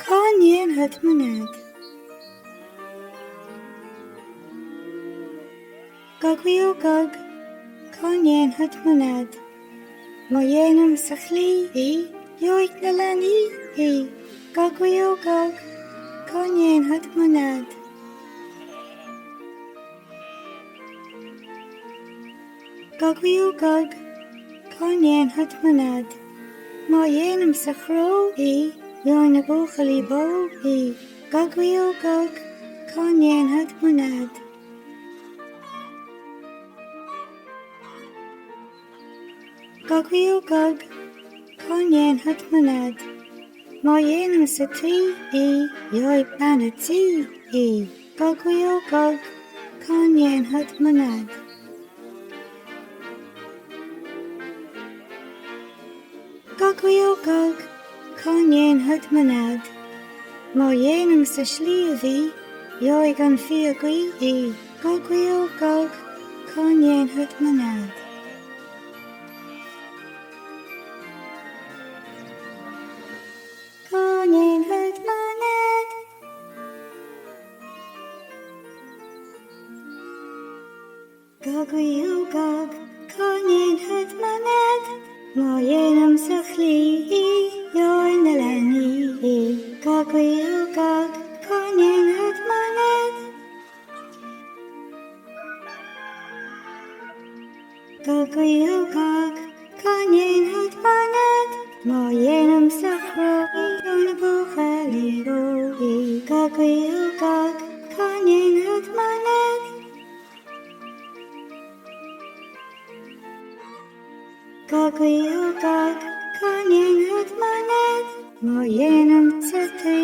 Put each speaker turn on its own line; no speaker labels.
nDeanfad Mo Nead. Gogaí ó gog, nDeanfad Mo Nead. Má dhéanam sa chlí í, dheoich na leanaí í. Gogaí ó gog, nDeanfad Mo Nead. Gogaí ó gog, nDeanfad Mo Nead. Má dhéanam sa chró í, dheoich na buachaillí bó í. Gogaí ó gog, nDeanfad Mo Nead. Gogaí ó gog, nDeanfad Mo Nead. Má dhéanam sa tí í, dheoich banna tí í. Gogaí ó gog, nDeanfad Mo Nead. Gogaí ó gog, nDeanfad Mo Nead. Má dhéanam sa slí a bhí, dheoich an fiagaí í. Gogaí ó gog, nDeanfad Mo Nead. nDeanfad Mo Nead. Gogaí ó gog, nDeanfad Mo Nead. Má dhéanam sa chlí í, dheoich na leanaí í. Gogaí ó gog, nDeanfad Mo Nead. Gogaí ó gog, nDeanfad Mo Nead. Má dhéanam sa chró í, dheoich na buachaillí bó í. Gogaí ó gog, nDeanfad Mo Nead. Gogaí ó gog, nDeanfad Mo Nead. Má dhéanam sa tí